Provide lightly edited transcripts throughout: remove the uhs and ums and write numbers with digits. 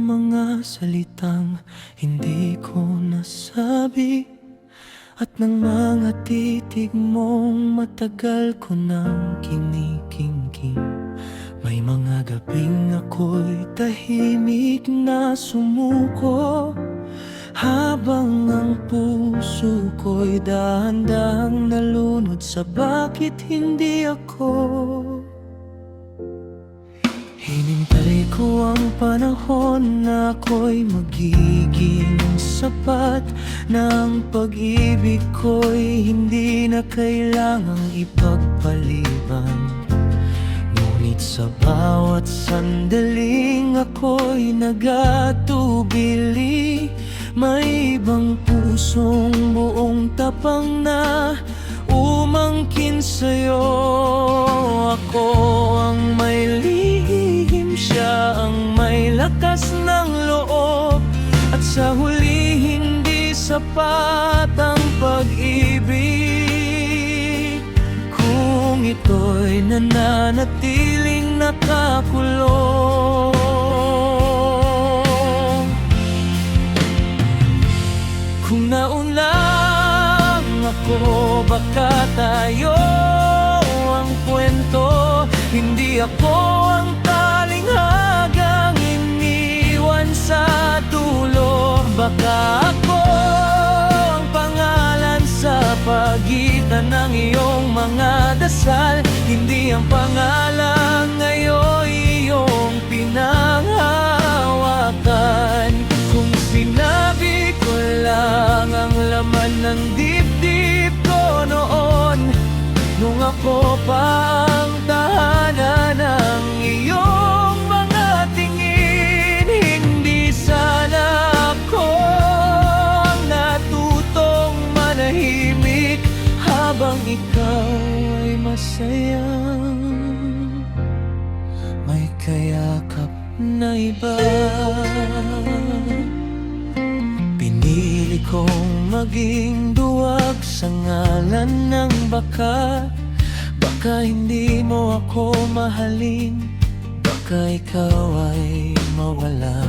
mga salitang hindi ko nasabi, at ng mga titig mong matagal ko nang kinikimkim. May mga gabing ako'y tahimik na sumuko, habang ang puso ko'y dahan-dahang nalunod sa bakit hindi ako. Hinintay ko ang panahon na ako'y magiging sapat, na ang pag-ibig ko'y hindi na kailangang ipagpaliban. Ngunit sa bawat sandaling ako'y nagatubili, may ibang pusong buong tapang na umangkin sa'yo. Ako ang may lihim, siya ang may lakas ng loob, at sa huli hindi sapat ang pag-ibig kung ito'y nananatiling nakakulong. Kung naunang ako, baka tayo ang kwento. Hindi ako ang talinghagang iniwan sa dulo. Baka ako ang pangalan sa pagitan ng iyong mga dasal. Hindi ang pangalan ngayon iyong pinanghawakan. Kung sinabi ko lang ang laman ng dibdib ko noon, nung ako pa ang tahanan ng iyong mga tingin, hindi sana ako ang natutong manahimik habang ikaw ay masayang may kayakap na iba. Pinili kong maging duwag sa ngalan ng baka hindi mo ako mahalin, baka ikaw ay mawala.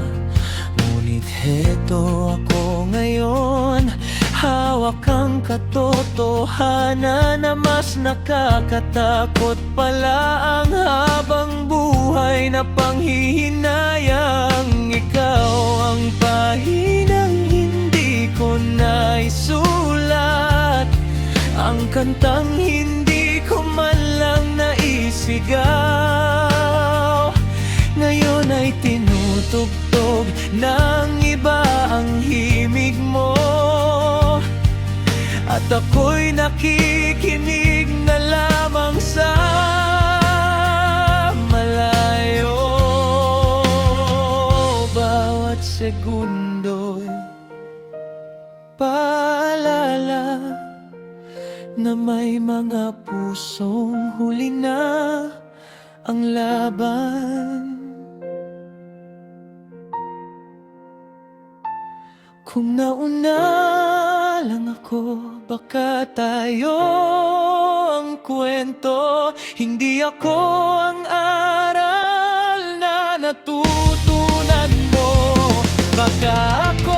Ngunit heto ako ngayon, hawak ang katotohanan na mas nakakatakot pala ang habang buhay na panghihinayang. Ikaw ang pahinang hindi ko naisulat, ang kantang hindi ko man lang naisigaw. Ngayon ay tinutugtog ng iba ang himig mo, at ako'y nakikinig na lamang sa malayo. Bawat segundo'y paalala na may mga pusong huli na ang laban. Kung nauna lang ako, baka tayo ang kwento. Hindi ako ang aral na natutunan mo. Baka ako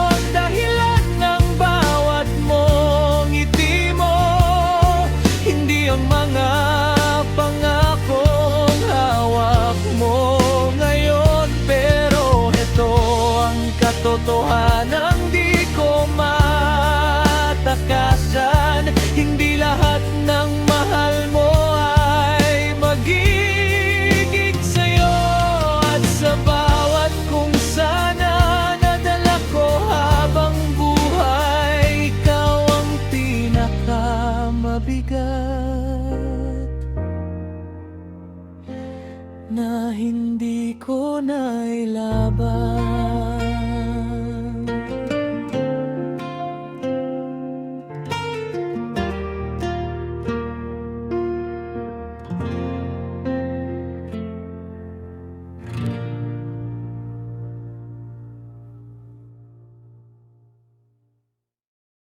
ang dahilan ng bawat mong ngiti mo. Hindi ang mga pangakong hawak mo ngayon, pero ito ang katotohanan di ko matakasan. Hindi lahat ng mahal mo ay magiging sa'yo, at sa bawat kung sana nadala ko habang buhay, ikaw ang pinakamabigat na hindi ko nailaban.